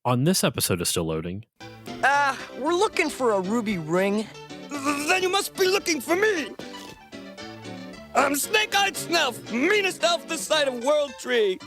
On this episode of Still Loading. We're looking for a ruby ring. Then you must be looking for me. I'm Snake-Eyed Snuff, meanest elf this side of World Tree.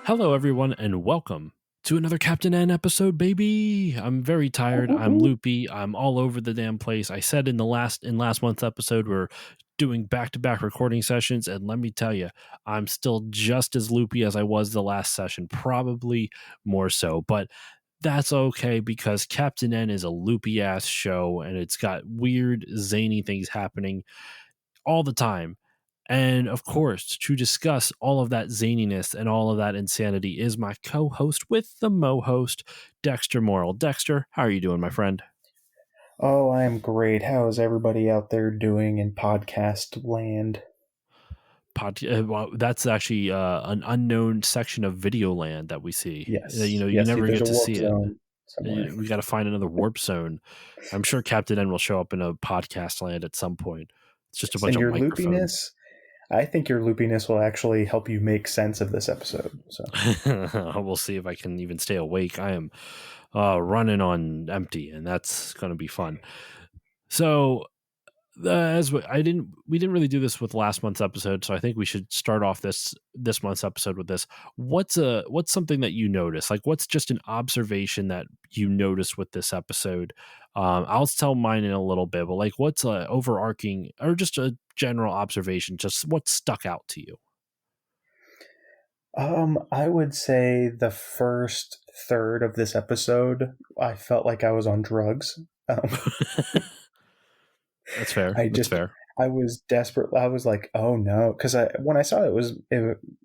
Hello, everyone, and welcome to another Captain N episode, baby. I'm very tired. I'm loopy. I'm all over the damn place. I said in last month's episode we're doing back-to-back recording sessions, and let me tell you, I'm still just as loopy as I was the last session, probably more so, but that's okay because Captain N is a loopy ass show, and it's got weird, zany things happening all the time. And of course, to discuss all of that zaniness and all of that insanity is my co-host with the mo-host, Dexter Morrill. Dexter, how are you doing, my friend? Oh, I am great. How is everybody out there doing in podcast land? Well, that's actually an unknown section of video land that we see. Yes. You never get to see it. Somewhere. We got to find another warp zone. I'm sure Captain N will show up in a podcast land at some point. It's just a bunch of microphones. Loopiness, I think your loopiness will actually help you make sense of this episode. So we'll see if I can even stay awake. I am running on empty, and that's going to be fun. So, we didn't really do this with last month's episode, so I think we should start off this month's episode with this. What's something that you notice? Like, what's just an observation that you noticed with this episode? I'll tell mine in a little bit, but like, what's a overarching or just a general observation? Just what stuck out to you? I would say the first third of this episode, I felt like I was on drugs. That's fair. That's fair. I was desperate. I was like, oh no. Because when I saw it was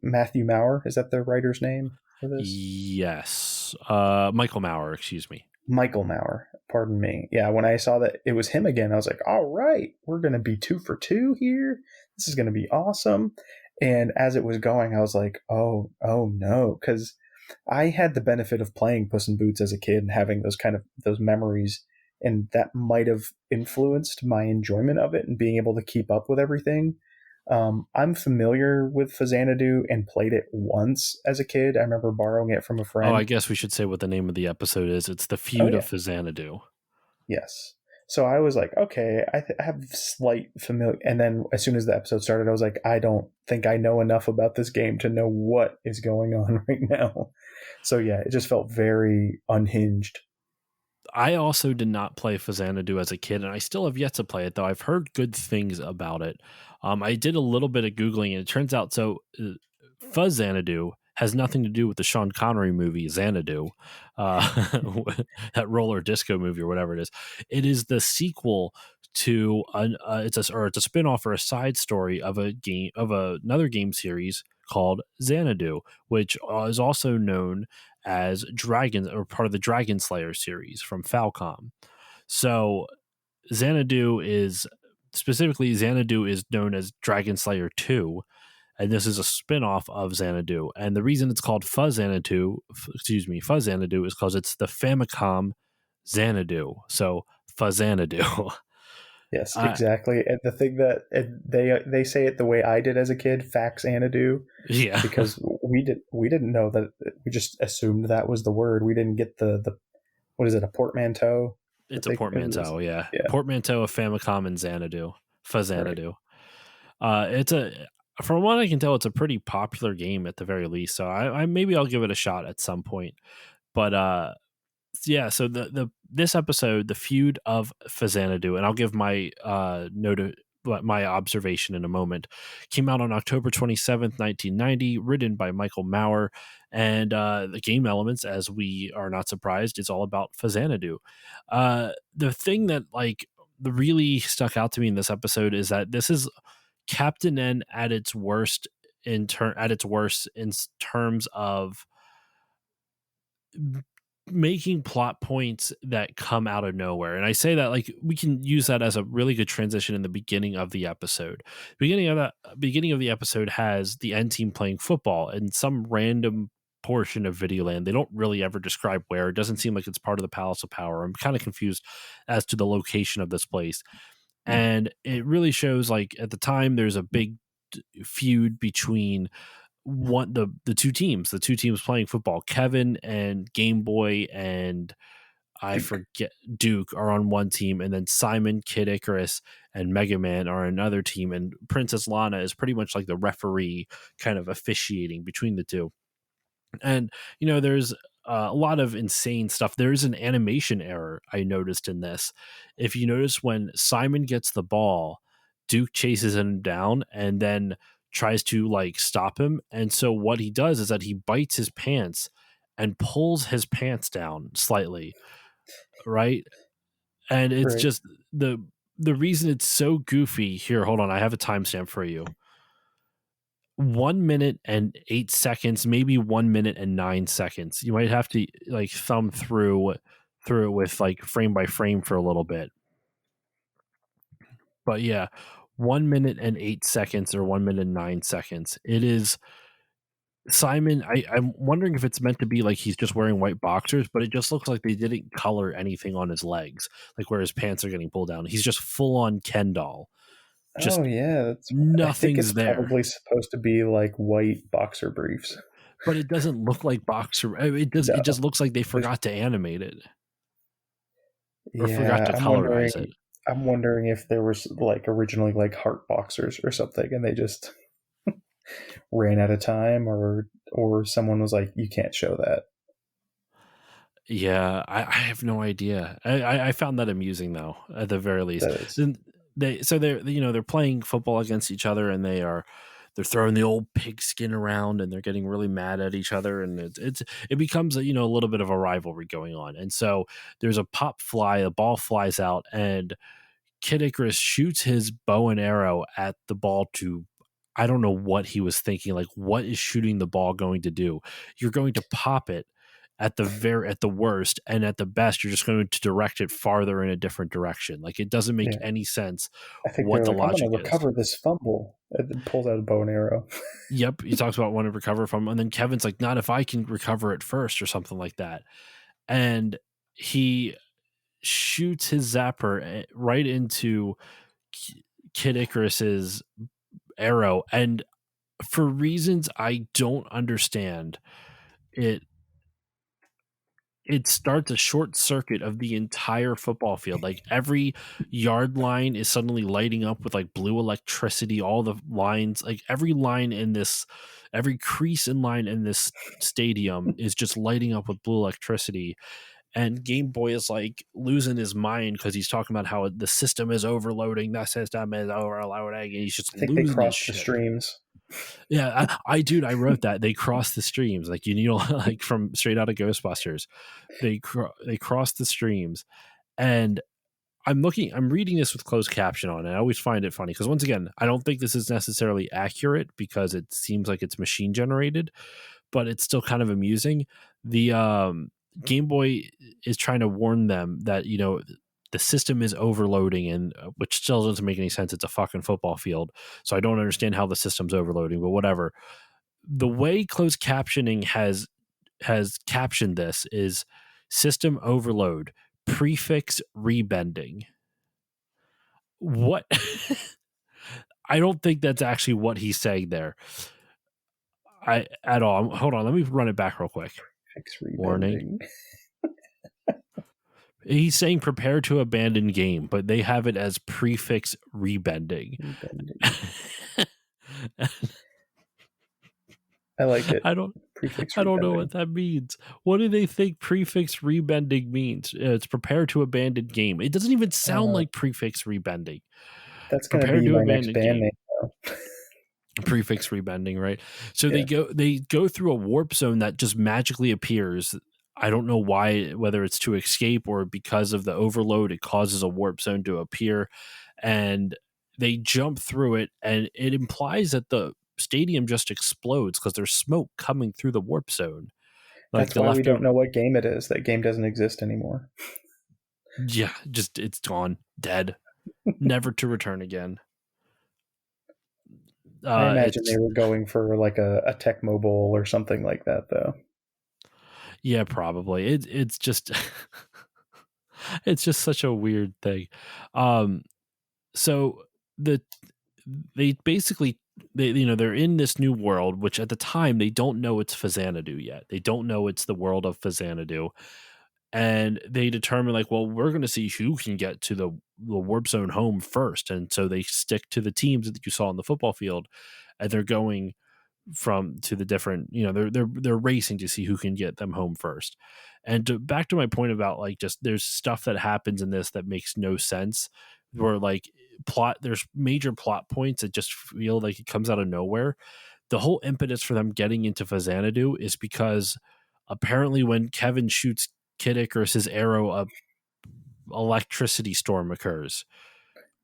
Matthew Maurer. Is that the writer's name for this? Yes. Michael Maurer, excuse me. Michael Maurer. Pardon me. Yeah, when I saw that it was him again, I was like, all right, we're going to be 2 for 2 here. This is going to be awesome. And as it was going, I was like, oh no. Because I had the benefit of playing Puss in Boots as a kid and having those memories. And that might have influenced my enjoyment of it and being able to keep up with everything. I'm familiar with Faxanadu and played it once as a kid. I remember borrowing it from a friend. Oh, I guess we should say what the name of the episode is. It's the Feud of Faxanadu. Yes. So I was like, okay, I have slight familiar. And then as soon as the episode started, I was like, I don't think I know enough about this game to know what is going on right now. So yeah, it just felt very unhinged. I also did not play Faxanadu as a kid, and I still have yet to play it, though. I've heard good things about it. I did a little bit of Googling, and it turns out, Faxanadu has nothing to do with the Sean Connery movie Xanadu, that roller disco movie or whatever it is. It is the sequel to it's a spinoff or a side story of another game series called Xanadu, which is also known as Dragons, or part of the Dragon Slayer series from Falcom. So Xanadu is known as Dragon Slayer 2, and this is a spin-off of Xanadu. And the reason it's called Faxanadu is because it's the Famicom Xanadu. So Faxanadu. Yes, exactly. And the thing that they say it the way I did as a kid, Faxanadu. Yeah. Because we didn't know that. We just assumed that was the word. We didn't get the what is it, a portmanteau? It's a portmanteau, yeah. Portmanteau of Famicom and Xanadu. Faxanadu. Right. From what I can tell, it's a pretty popular game at the very least. So I maybe I'll give it a shot at some point. But yeah, so this episode, the Feud of Faxanadu, and I'll give my my observation in a moment, came out on October 27th, 1990, written by Michael Maurer, and the game elements, as we are not surprised, is all about Faxanadu. The thing that really stuck out to me in this episode is that this is Captain N at its worst in terms of making plot points that come out of nowhere. And I say that like we can use that as a really good transition in the beginning of the episode. Beginning of the episode has the end team playing football in some random portion of Videoland. They don't really ever describe where. It doesn't seem like it's part of the Palace of Power. I'm kind of confused as to the location of this place. And it really shows like at the time there's a big feud between the two teams playing football. Kevin and Game Boy and I Duke. forget Duke are on one team, and then Simon, Kid Icarus, and Mega Man are another team, and Princess Lana is pretty much like the referee, kind of officiating between the two. And there's a lot of insane stuff. There is an animation error I noticed in this. If you notice, when Simon gets the ball, Duke chases him down and then tries to like stop him. And so what he does is that he bites his pants and pulls his pants down slightly, right? And it's Right. just the reason it's so goofy. Here, hold on, I have a timestamp for you. 1 minute and 8 seconds, maybe 1 minute and 9 seconds. You might have to like thumb through it with like frame by frame for a little bit. But yeah, 1 minute and 8 seconds or 1 minute and 9 seconds. It is Simon. I'm wondering if it's meant to be like he's just wearing white boxers, but it just looks like they didn't color anything on his legs, like where his pants are getting pulled down. He's just full on Ken doll. Oh Just yeah, I think nothing's it's there. probably supposed to be like white boxer briefs. But it doesn't look like boxer. It does. It just No. looks like they forgot to animate it or forgot Yeah, to colorize it. I'm wondering if there was like originally like heart boxers or something, and they just ran out of time, or someone was like, you can't show that. Yeah, I have no idea. I found that amusing though, at the very least. That is. Then they're playing football against each other, and they're throwing the old pigskin around, and they're getting really mad at each other, and it becomes a little bit of a rivalry going on. And so there's a pop fly, a ball flies out, and Kid Icarus shoots his bow and arrow at the ball to, I don't know what he was thinking. Like, what is shooting the ball going to do? You're going to pop it at the worst, and at the best, you're just going to direct it farther in a different direction. Like, it doesn't make Yeah, any sense I think what they're the like, I'm logic going to is. recover this fumble. And then pulls out a bow and arrow. Yep, he talks about wanting to recover from, and then Kevin's like, not if I can recover it first, or something like that. And he shoots his zapper right into Kid Icarus's arrow, and for reasons I don't understand, it starts a short circuit of the entire football field. Like every yard line is suddenly lighting up with like blue electricity. All the lines, like every crease in line in this stadium is just lighting up with blue electricity. And Game Boy is like losing his mind because he's talking about how the system is overloading. The system is overloading, and he's just I think they losing his crossed the shit. streams. Yeah, dude, I wrote that they crossed the streams, like like from straight out of Ghostbusters. They crossed the streams, and I'm reading this with closed caption on, and I always find it funny because once again, I don't think this is necessarily accurate because it seems like it's machine generated, but it's still kind of amusing. The Game Boy is trying to warn them that the system is overloading, and which still doesn't make any sense. It's a fucking football field, so I don't understand how the system's overloading. But whatever. The way closed captioning has captioned this is system overload, prefix rebending. What? I don't think that's actually what he's saying there. At all. Hold on, let me run it back real quick. Fix Warning. rebending. He's saying prepare to abandon game, but they have it as prefix rebending. I like it. I don't Prefix I don't know rebending. what that means. What do they think prefix rebending means? It's prepare to abandon game. It doesn't even sound like prefix rebending. That's going to Prepare be to my next abandon band game. name. Prefix rebending, right? So Yeah. they go through a warp zone that just magically appears. I don't know why, whether it's to escape or because of the overload, it causes a warp zone to appear, and they jump through it, and it implies that the stadium just explodes because there's smoke coming through the warp zone. Like That's the why we don't leftover. know what game it is. That game doesn't exist anymore. Yeah, just it's gone, dead, never to return again. I imagine It's they were going for like a Tecmo Bowl or something like that, though. yeah, probably. It's just it's just such a weird thing. Um, so the they basically they're in this new world, which at the time they don't know it's Faxanadu yet. They don't know it's the world of Faxanadu, and they determine like, well, we're going to see who can get to the warp zone home first, and so they stick to the teams that you saw on the football field, and they're going from to the different, they're racing to see who can get them home first. And back to my point about like, just there's stuff that happens in this that makes no sense, where like there's major plot points that just feel like it comes out of nowhere. The whole impetus for them getting into Faxanadu is because apparently when Kevin shoots Kid Icarus's arrow, a electricity storm occurs.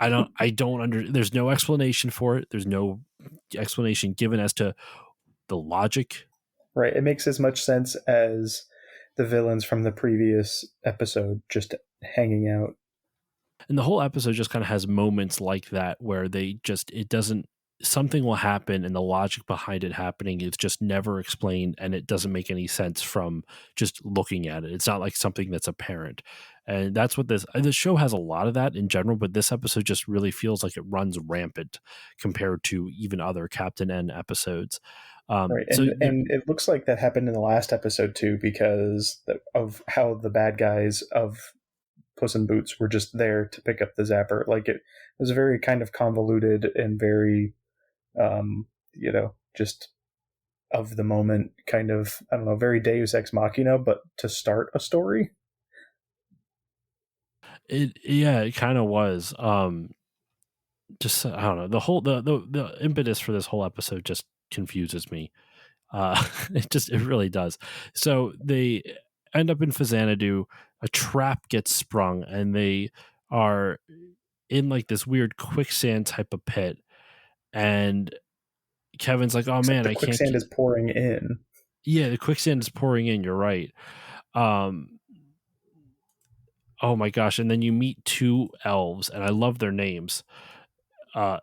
There's no explanation for it. There's no explanation given as to the logic. Right. It makes as much sense as the villains from the previous episode just hanging out. And the whole episode just kind of has moments like that where it doesn't, something will happen and the logic behind it happening is just never explained, and it doesn't make any sense from just looking at it. It's not like something that's apparent. And that's what the show has a lot of that in general, but this episode just really feels like it runs rampant compared to even other Captain N episodes. Right. So And it looks like that happened in the last episode too, because of how the bad guys of Puss in Boots were just there to pick up the zapper. Like it was very kind of convoluted and very, just of the moment kind of, I don't know, very Deus Ex Machina, but to start a story. it kind of was. Just I don't know, the whole the impetus for this whole episode just confuses me. It really does. So they end up in Faxanadu. A trap gets sprung, and they are in like this weird quicksand type of pit. And Kevin's like, "Oh Except man, the I can't quicksand get." is pouring in. Yeah, the quicksand is pouring in. You're right. Um, oh my gosh! And then you meet two elves, and I love their names. Uh,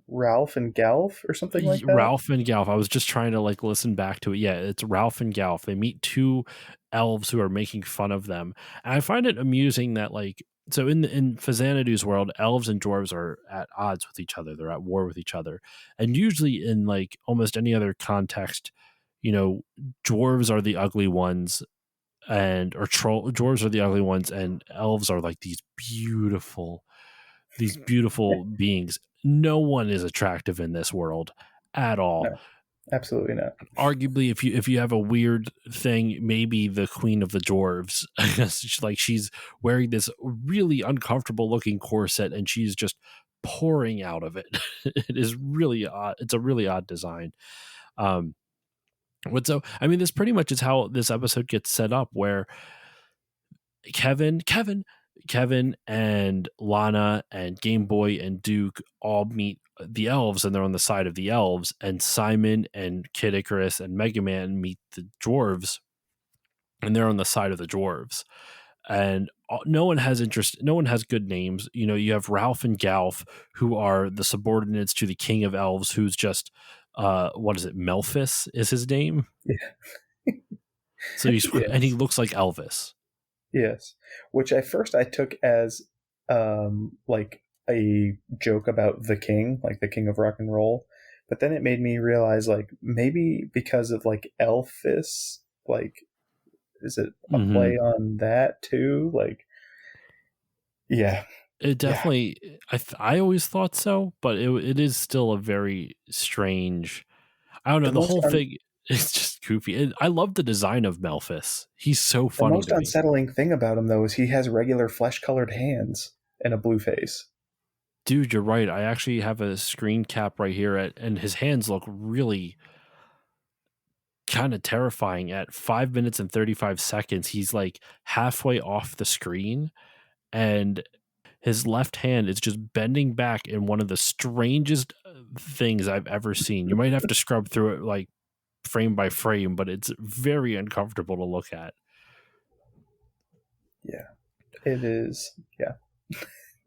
Ralph and Galf or something like that. Ralph and Galf. I was just trying to like listen back to it. Yeah, it's Ralph and Galf. They meet two elves who are making fun of them. And I find it amusing that like, so in Faxanadu's world, elves and dwarves are at odds with each other. They're at war with each other. And usually in like almost any other context, dwarves are the ugly ones, and or troll dwarves are the ugly ones, and elves are like these beautiful beings. No one is attractive in this world at all. No, absolutely not. Arguably, if you have a weird thing, maybe the queen of the dwarves, like she's wearing this really uncomfortable looking corset and she's just pouring out of it. It is really odd. It's a really odd design. Um, this pretty much is how this episode gets set up, where Kevin and Lana and Game Boy and Duke all meet the elves, and they're on the side of the elves, and Simon and Kid Icarus and Mega Man meet the dwarves, and they're on the side of the dwarves. And no one has interest. No one has good names. You have Ralph and Galf, who are the subordinates to the king of elves, who's just what is it? Melphis is his name. Yeah. So and he looks like Elvis. Yes, which at first I took as like a joke about the king, like the king of rock and roll, but then it made me realize like maybe because of like Elvis, like is it a play on that too? Like, yeah, It definitely. I always thought so, but it is still a very strange. I don't know. The The most whole thing is just goofy. I love the design of Melphis. He's so the funny most to me. unsettling thing about him though is he has regular flesh-colored hands and a blue face. Dude, you're right. I actually have a screen cap right here, and his hands look really kind of terrifying. At 5 minutes and 35 seconds, he's like halfway off the screen, and his left hand is just bending back in one of the strangest things I've ever seen. You might have to scrub through it like frame by frame, but it's very uncomfortable to look at. Yeah, it is. Yeah.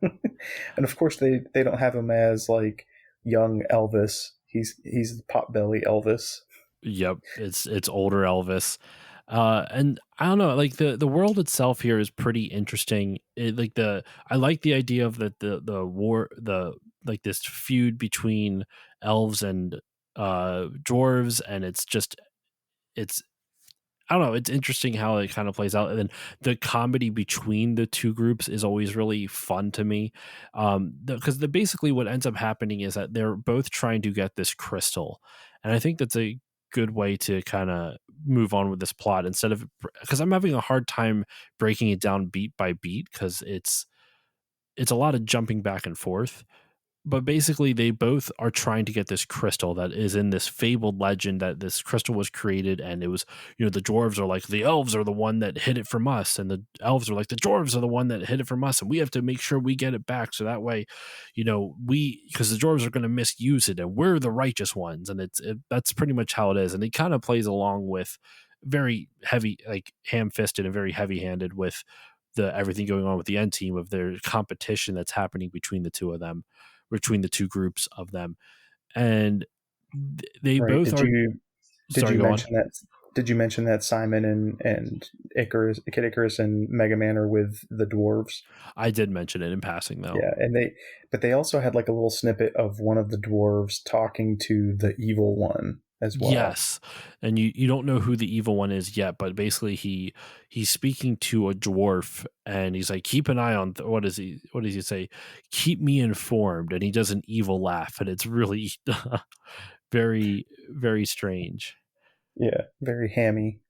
And of course they don't have him as like young Elvis. He's Potbelly Elvis. Yep, it's older Elvis. And I don't know, like the world itself here is pretty interesting. I like the idea of the war, the like this feud between elves and dwarves, and it's I don't know. It's interesting how it kind of plays out, and then the comedy between the two groups is always really fun to me. Because basically what ends up happening is that they're both trying to get this crystal, and I think that's a good way to kind of move on with this plot instead of because I'm having a hard time breaking it down beat by beat because it's a lot of jumping back and forth, but basically they both are trying to get this crystal that is in this fabled legend that this crystal was created, and it was, the dwarves are like, the elves are the one that hid it from us, and the elves are like, the dwarves are the one that hid it from us, and we have to make sure we get it back, so that way, because the dwarves are going to misuse it and we're the righteous ones, and that's pretty much how it is, and it kind of plays along with very heavy, like ham-fisted and very heavy-handed with the everything going on with the end team of their competition that's happening between the two of them, between the two groups of them, and they Right? both are. Did Sorry, you go on. mention that? Did you mention that Simon and Icarus, Kid Icarus, and Mega Man are with the dwarves? I did mention it in passing, though. Yeah, but they also had like a little snippet of one of the dwarves talking to the evil one as well. Yes, and you don't know who the evil one is yet, but basically he's speaking to a dwarf, and he's like, keep an eye on what does he say? Keep me informed, and he does an evil laugh, and it's really very, very strange. Yeah, very hammy.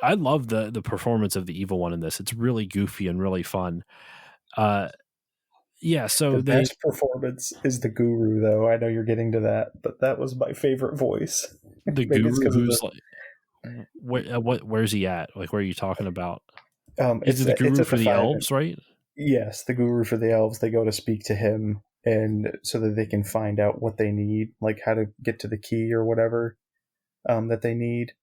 I love the performance of the evil one in this. It's really goofy and really fun. Yeah, so The best performance is the Guru, though. I know you're getting to that, but that was my favorite voice. the Maybe it's guru because of who's the. like, where's he at? Like, where are you talking about? He's It's the it's guru at for the the five. elves, right? Yes, the Guru for the elves. They go to speak to him, and so that they can find out what they need, like how to get to the key or whatever that they need.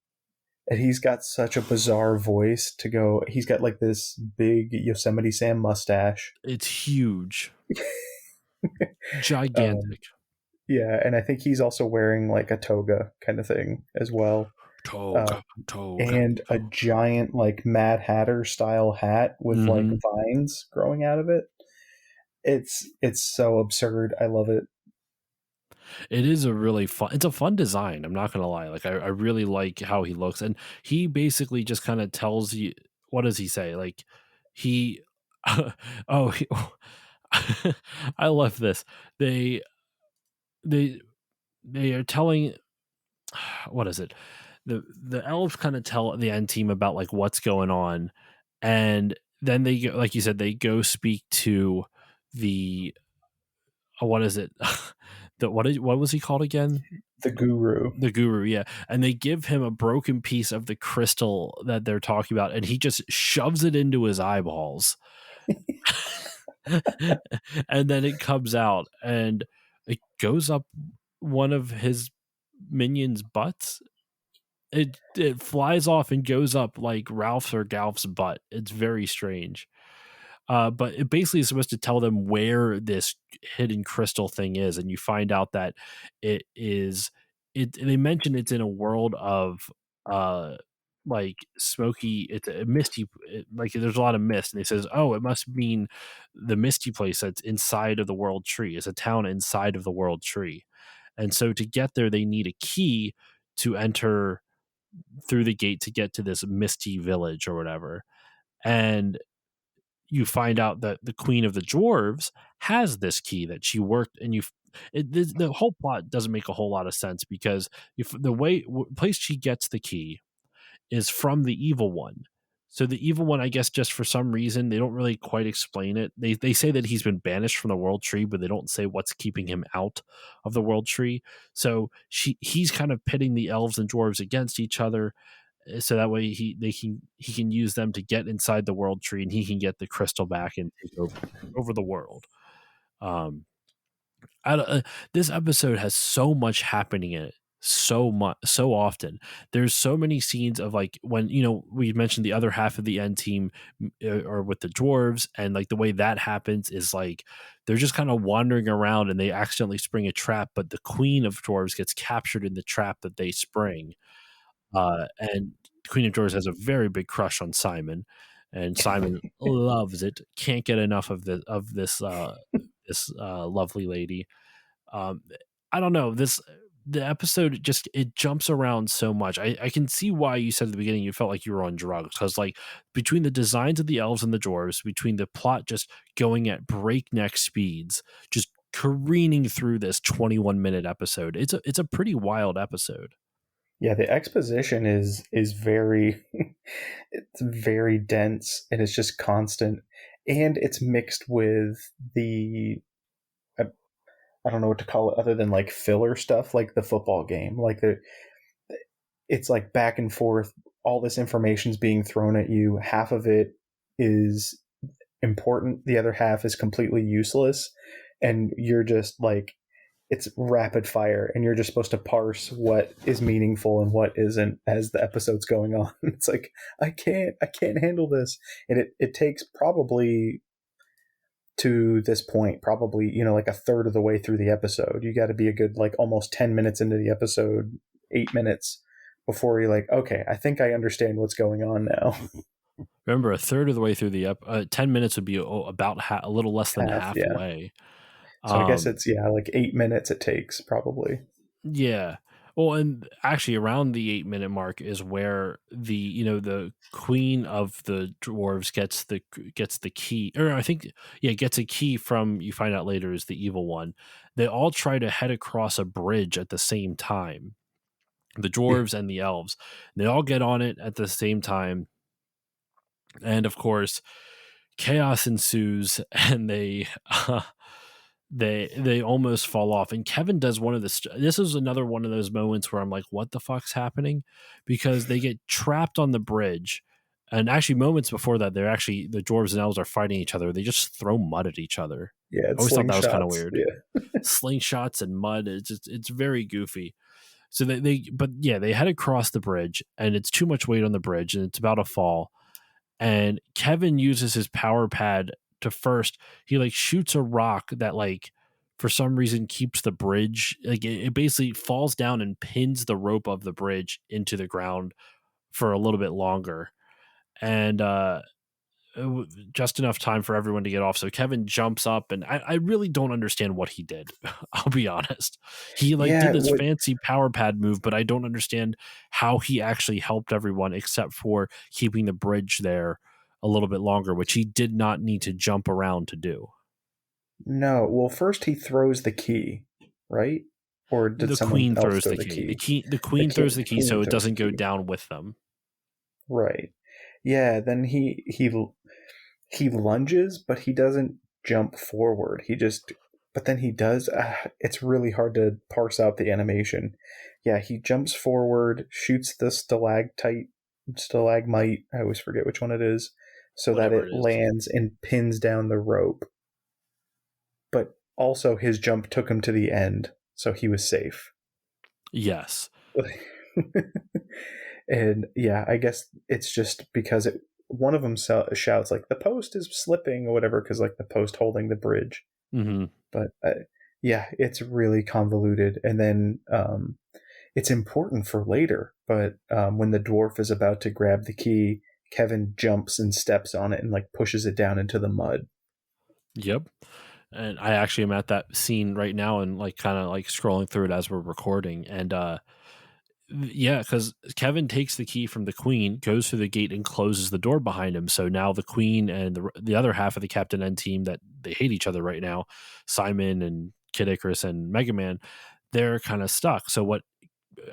And he's got such a bizarre voice to go. He's got like this big Yosemite Sam mustache. It's huge, Um, gigantic. yeah, and I think he's also wearing like a toga kind of thing as well. Toga, Um, toga. and a giant like Mad Hatter style hat with like Hmm. vines growing out of it. It's so absurd. I love it. It is a really fun. It's a fun design. I'm not gonna lie. Like I really like how he looks, and he basically just kind of tells you. What does he say? Like he, oh, I love this. They they they are telling, what is it? The elves kind of tell the end team about like what's going on, and then they go, like you said, they go speak to the what is it? What was he called again? The Guru. The guru, yeah. And they give him a broken piece of the crystal that they're talking about, and he just shoves it into his eyeballs. And then it comes out and it goes up one of his minions' butts. It flies off and goes up like Ralph's or Galf's butt. It's very strange. But it basically is supposed to tell them where this hidden crystal thing is, and you find out that it is. They mention it's in a world of uh like smoky. It's a misty. Like there's a lot of mist, and he says, "Oh, it must mean the misty place that's inside of the world tree. It's a town inside of the world tree." And so to get there, they need a key to enter through the gate to get to this misty village or whatever. And you find out that the queen of the dwarves has this key that she worked, and the whole plot doesn't make a whole lot of sense because place she gets the key is from the evil one. So the evil one, I guess, just for some reason, they don't really quite explain it. They say that he's been banished from the world tree, but they don't say what's keeping him out of the world tree. So he's kind of pitting the elves and dwarves against each other, so that way he can use them to get inside the world tree, and he can get the crystal back and take over the world. Um, I don't, this episode has so much happening in it so often. There's so many scenes of like when we mentioned the other half of the end team or with the dwarves, and like the way that happens is like they're just kind of wandering around and they accidentally spring a trap, but the queen of dwarves gets captured in the trap that they spring. And Queen of Dwarves has a very big crush on Simon, and Simon loves it. Can't get enough of this lovely lady. Um, I don't know. The episode just it jumps around so much. I can see why you said at the beginning you felt like you were on drugs, because like between the designs of the elves and the dwarves, between the plot just going at breakneck speeds, just careening through this 21-minute episode. It's a pretty wild episode. Yeah, the exposition is very it's very dense, and it's just constant, and it's mixed with the I, I don't know what to call it other than like filler stuff, like the football game. Like it's like back and forth, all this information's being thrown at you. Half of it is important, the other half is completely useless, and you're just like, it's rapid fire, and you're just supposed to parse what is meaningful and what isn't as the episode's going on. It's like, I can't handle this. And it takes probably, to this point, probably, like a third of the way through the episode. You got to be a good like almost 10 minutes into the episode, 8 minutes, before you're like, okay, I think I understand what's going on now. Remember, a third of the way through the 10 minutes would be about a little less than Yeah. halfway. So I guess Um, it's, like 8 minutes it takes probably. yeah. Well, and actually, around the 8-minute mark is where the queen of the dwarves gets the key, or I think gets a key from, you find out later, is the evil one. They all try to head across a bridge at the same time. The dwarves and the elves. They all get on it at the same time, and of course, chaos ensues, and they almost fall off. And Kevin does one of this is another one of those moments where I'm like, what the fuck's happening? Because they get trapped on the bridge, and actually moments before that, the dwarves and elves are fighting each other. They just throw mud at each other. Yeah, I it's always thought that was kind of slingshots. weird. Yeah. Slingshots and mud, it's very goofy. So they head across the bridge, and it's too much weight on the bridge, and it's about to fall. And Kevin uses his power pad to first, he like shoots a rock that like for some reason keeps the bridge, like it basically falls down and pins the rope of the bridge into the ground for a little bit longer. And just enough time for everyone to get off. So Kevin jumps up, and I really don't understand what he did. I'll be honest. He like did Yeah, this fancy power pad move, but I don't understand how he actually helped everyone except for keeping the bridge there a little bit longer, which he did not need to jump around to do. no. Well, first he throws the key, right? Or did The someone queen else throws throw the the key. key? The queen throws the key so Queen it throws the doesn't go key. down with them. Right. Yeah, then he lunges, but he doesn't jump forward. But then he does. It's really hard to parse out the animation. Yeah, he jumps forward, shoots the stalagmite. I always forget which one it is, so that Whatever it it is. lands and pins down the rope. But also, his jump took him to the end, so he was safe. Yes. And yeah, I guess it's just because one of them shouts like the post is slipping or whatever, because like the post holding the bridge. Mm-hmm. But yeah, it's really convoluted. And then it's important for later, but when the dwarf is about to grab the key, Kevin jumps and steps on it and like pushes it down into the mud. Yep. And I actually am at that scene right now and like kind of like scrolling through it as we're recording. And yeah, because Kevin takes the key from the queen, goes through the gate, and closes the door behind him. So now the queen and the other half of the Captain N team, that they hate each other right now, Simon and Kid Icarus and Mega Man, they're kind of stuck. So what,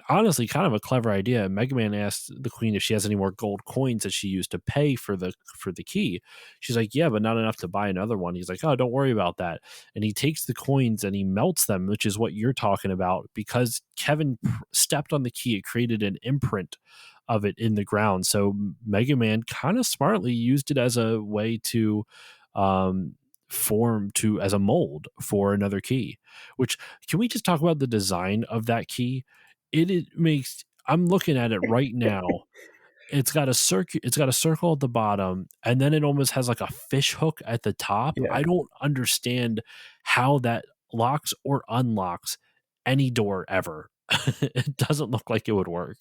honestly, kind of a clever idea. Mega Man asked the queen if she has any more gold coins that she used to pay for the key. She's like, yeah, but not enough to buy another one. He's like, oh, don't worry about that. And he takes the coins and he melts them, which is what you're talking about. Because Kevin stepped on the key, it created an imprint of it in the ground. So Mega Man kind of smartly used it as a way to form to as a mold for another key. Which, can we just talk about the design of that key? it makes. I'm looking at it right now. It's got a circle. It's got a circle at the bottom, and then it almost has like a fish hook at the top. Yeah. I don't understand how that locks or unlocks any door ever. It doesn't look like it would work.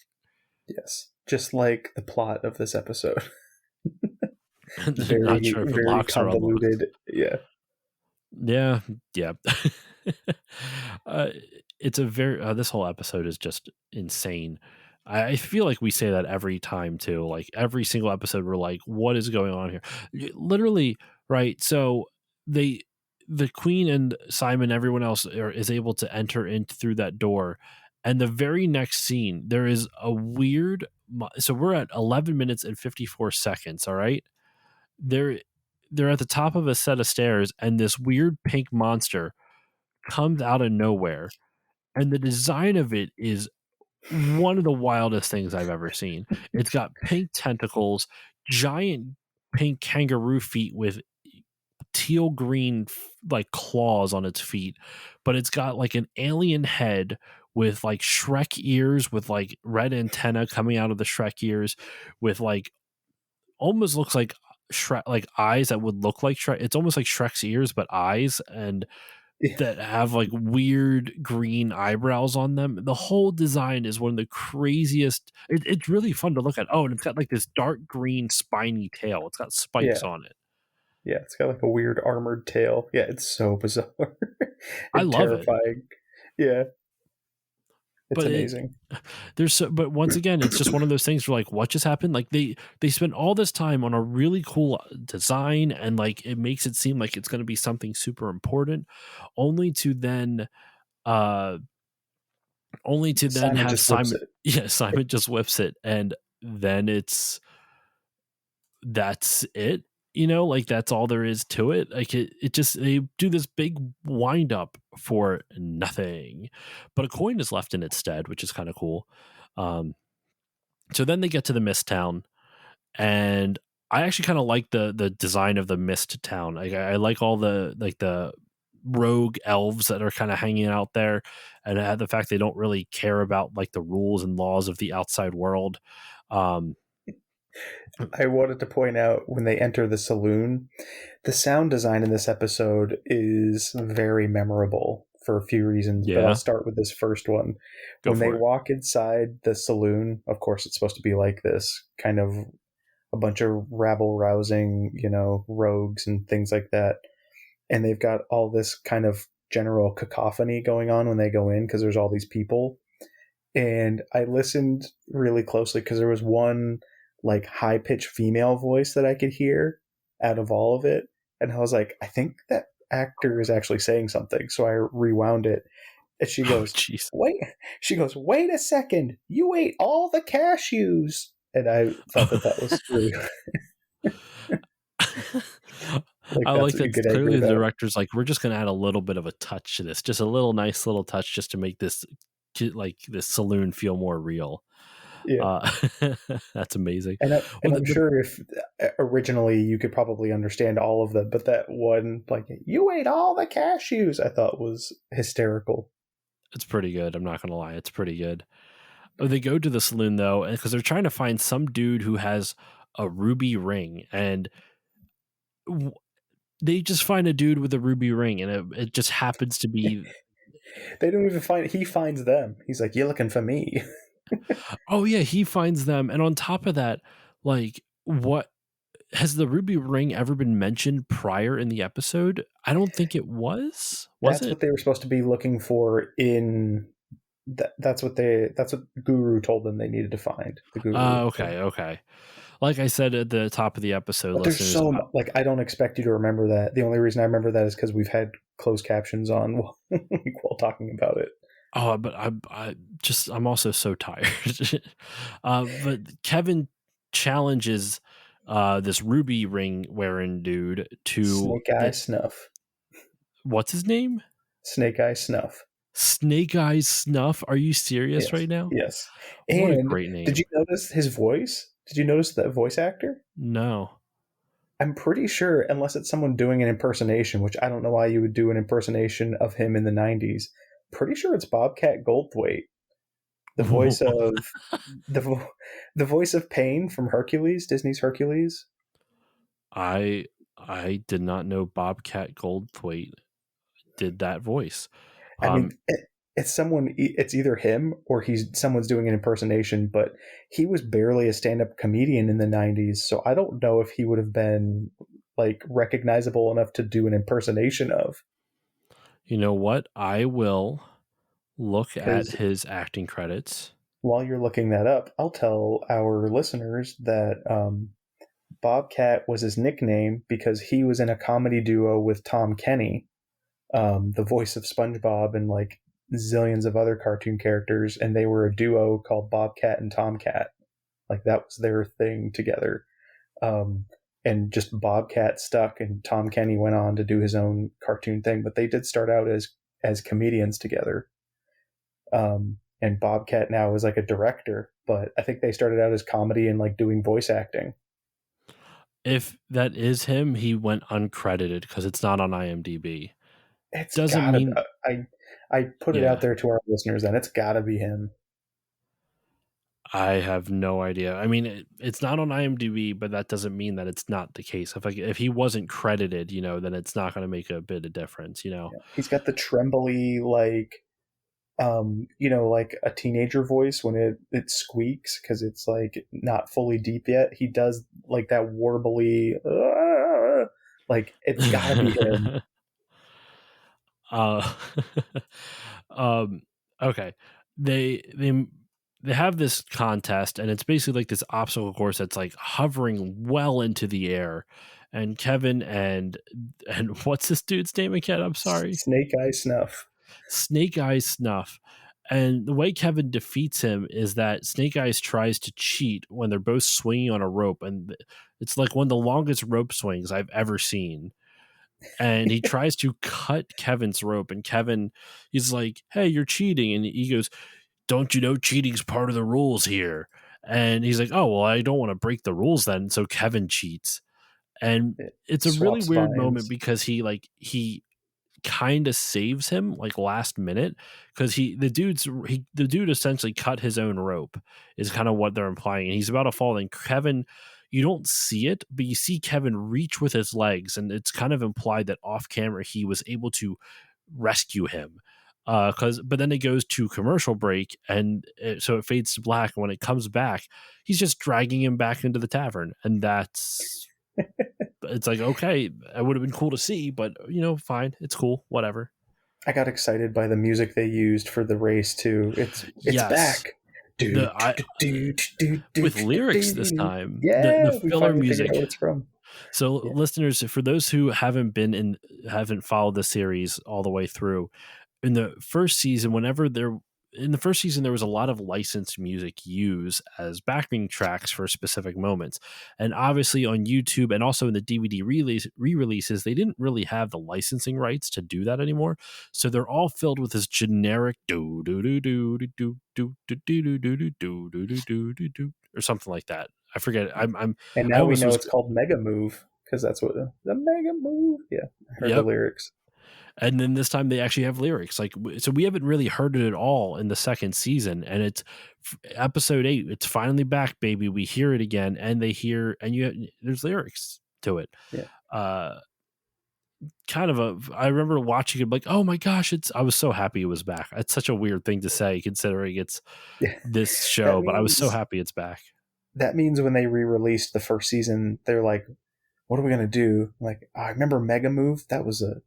Yes. Just like the plot of this episode. Not Very, sure if it very locks or unlocks. convoluted. Yeah. Yeah, yeah. uh, it's a very this whole episode is just insane. I feel like we say that every time too. Like every single episode, we're like, "What is going on here?" Literally, right? So they, the Queen and Simon, everyone else is able to enter in through that door, and the very next scene, there is a weird. So we're at 11 minutes and 54 seconds. All right, they're they're at the top of a set of stairs, and this weird pink monster comes out of nowhere, and the design of it is one of the wildest things I've ever seen. It's got pink tentacles, giant pink kangaroo feet with teal green like claws on its feet, but it's got like an alien head with like Shrek ears with like red antenna coming out of the Shrek ears with like almost looks like Shrek, like eyes that would look like Shrek. It's almost like Shrek's ears, but eyes, and that have like weird green eyebrows on them. The whole design is one of the craziest. It's really fun to look at. Oh, and it's got like this dark green spiny tail. It's got spikes Yeah. on it. Yeah. It's got like a weird armored tail. Yeah. It's so bizarre I and love it. terrifying. Yeah. It's But amazing. but once again, it's just one of those things where like, what just happened? Like they spent all this time on a really cool design, and like it makes it seem like it's going to be something super important, only to then uh Simon have just whips Simon, it. yeah, Simon just whips it, and then that's it. Like that's all there is to it. Like it just they do this big wind up for nothing, but a coin is left in its stead, which is kind of cool. Um, so then they get to the mist town, and I actually kind of like the design of the mist town. I like all the rogue elves that are kind of hanging out there, and the fact they don't really care about like the rules and laws of the outside world. Um, I wanted to point out when they enter the saloon, the sound design in this episode is very memorable for a few reasons, but I'll yeah, start with this first one. go When they for it. walk inside the saloon, of course, it's supposed to be like this kind of a bunch of rabble rousing, rogues and things like that. And they've got all this kind of general cacophony going on when they go in because there's all these people. And I listened really closely because there was one like high pitched female voice that I could hear out of all of it. And I was like, I think that actor is actually saying something. So I rewound it. And she Oh, goes, jeez. wait a second. You ate all the cashews. And I thought that was really like I that's like what you that. get angry Clearly, the about. director's like, we're just going to add a little bit of a touch to this, just a little nice little touch, just to make this like this saloon feel more real. Yeah. Uh, that's amazing. And Well, I'm sure if originally you could probably understand all of them, but that one, like, you ate all the cashews, I thought was hysterical. it's pretty good. I'm not going to lie. It's pretty good. They go to the saloon though, and because they're trying to find some dude who has a ruby ring, and they just find a dude with a ruby ring, and it just happens to be. They don't even he finds them. He's like, you're looking for me. Oh yeah, he finds them, and on top of that, like, what has the ruby ring ever been mentioned prior in the episode? I don't think it was. Was That's it? what they were supposed to be looking for in. That's what Guru told them they needed to find. The Guru. Okay, okay. Like I said at the top of the episode, But there's listeners, so much, like, I don't expect you to remember that. The only reason I remember that is because we've had closed captions on while talking about it. oh, but I'm also so tired. But Kevin challenges this ruby ring wearing dude to Snake Eye Snuff. what's his name? Snake Eye Snuff. Snake Eyes Snuff. Are you serious Yes. right now? Yes. What a And great name. did you notice his voice? Did you notice that voice actor? No. I'm pretty sure, unless it's someone doing an impersonation, which I don't know why you would do an impersonation of him in the 90s, pretty sure it's Bobcat Goldthwait. The voice of the voice of Pain from Hercules, Disney's Hercules. I did not know Bobcat Goldthwait did that voice. I mean, Um, it's someone. It's either him or someone's doing an impersonation. But he was barely a stand-up comedian in the '90s, so I don't know if he would have been like recognizable enough to do an impersonation of. you know what? I will look at Because his acting credits. while you're looking that up, I'll tell our listeners that Bobcat was his nickname because he was in a comedy duo with Tom Kenny, the voice of SpongeBob and like zillions of other cartoon characters, and they were a duo called Bobcat and Tomcat. Like that was their thing together. Um, and just Bobcat stuck, and Tom Kenny went on to do his own cartoon thing. But they did start out as comedians together. And Bobcat now is like a director, but I think they started out as comedy and like doing voice acting. If that is him, he went uncredited because it's not on IMDb. It's Doesn't gotta. mean, I put it out yeah, there to our listeners, and it's gotta be him. I have no idea. I mean, it's not on IMDb, but that doesn't mean that it's not the case. If he wasn't credited, then it's not going to make a bit of difference. Yeah. He's got the trembly like like a teenager voice when it squeaks because it's like not fully deep yet. He does like that warbly, like it's gotta be him. uh, um, okay. They have this contest, and it's basically like this obstacle course that's like hovering well into the air. And Kevin and what's this dude's name again? I'm sorry. Snake Eye Snuff. Snake Eyes Snuff. And the way Kevin defeats him is that Snake Eyes tries to cheat when they're both swinging on a rope. And it's like one of the longest rope swings I've ever seen. And he tries to cut Kevin's rope. And Kevin, he's like, hey, you're cheating. And he goes, don't you know cheating's part of the rules here? And he's like, oh, well, I don't want to break the rules then. So Kevin cheats. And It it's a really swaps weird moment vines. because he kind of saves him like last minute because the dude essentially cut his own rope is kind of what they're implying, and he's about to fall, and Kevin, you don't see it, but you see Kevin reach with his legs, and it's kind of implied that off camera he was able to rescue him, but then it goes to commercial break, and so it fades to black, and when it comes back he's just dragging him back into the tavern, and it's like, okay, it would have been cool to see, but fine, it's cool, whatever. I got excited by the music they used for the race too. It's Yes, back. with lyrics this time. Yeah, The we filler finally figured music. out where it's from. So, Yeah. listeners, for those who haven't followed the series all the way through, in the first season, there was a lot of licensed music used as backing tracks for specific moments, and obviously on YouTube and also in the DVD re-releases, they didn't really have the licensing rights to do that anymore. So they're all filled with this generic do do do do do do do do do do do do do do do or something like that. I forget. And I now we almost know was. it's called Mega Move because that's what the Mega Move. Yeah, I heard the Yep. lyrics. And then this time they actually have lyrics. So we haven't really heard it at all in the second season. And it's episode 8. It's finally back, baby. We hear it again, and there's lyrics to it. Yeah. I remember watching it like, oh my gosh, I was so happy it was back. It's such a weird thing to say considering it's Yeah. this That show, but I was so happy it's back. means when they re-released the first season, they're like, "What are we gonna do?" I'm like, I remember Mega Move. That was a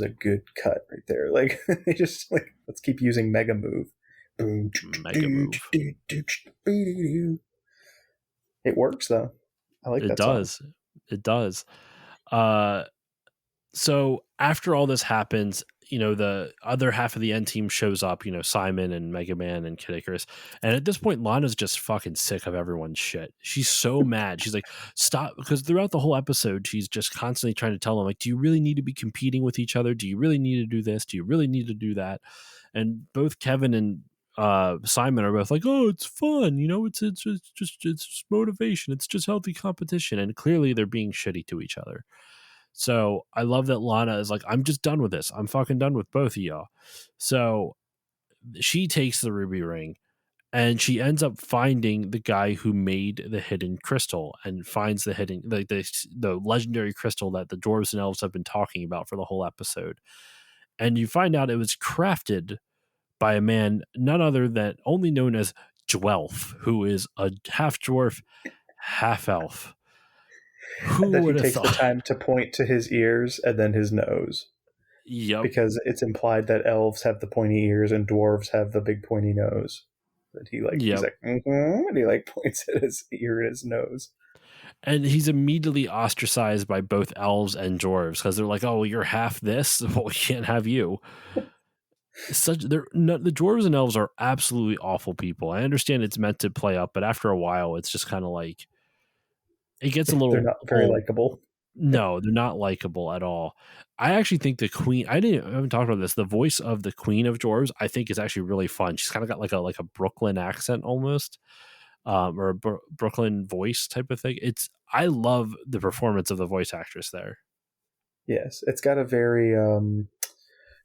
good cut right there. Like they just like, let's keep using Mega Move. Boom. Mega Move. It works though. I like It that song. does. It does. So after all this happens, the other half of the end team shows up, Simon and Mega Man and Kid Icarus. And at this point, Lana's just fucking sick of everyone's shit. She's so mad. She's like, stop. Because throughout the whole episode, she's just constantly trying to tell them, like, do you really need to be competing with each other? Do you really need to do this? Do you really need to do that? And both Kevin and Simon are both like, oh, it's fun. It's motivation. It's just healthy competition. And clearly they're being shitty to each other. So I love that Lana is like, I'm just done with this. I'm fucking done with both of y'all. So she takes the ruby ring, and she ends up finding the guy who made the hidden crystal and finds the hidden the legendary crystal that the dwarves and elves have been talking about for the whole episode. And you find out it was crafted by a man none other than only known as Dwelf, who is a half dwarf, half elf. And Who that he would have takes the thought? time to point to his ears and then his nose, Yep. because it's implied that elves have the pointy ears and dwarves have the big pointy nose. That he's Yep. like, and he like points at his ear and his nose. And he's immediately ostracized by both elves and dwarves because they're like, "Oh, you're half this. Well, we can't have you." The dwarves and elves are absolutely awful people. I understand it's meant to play up, but after a while, it's just kind of like it gets a They're little not very old. likable. No, they're not likable at all. I actually think the queen. I haven't talked about this. The voice of the queen of dwarves, I think, is actually really fun. She's kind of got like a Brooklyn accent almost, or a Brooklyn voice type of thing. I love the performance of the voice actress there. Yes, it's got a very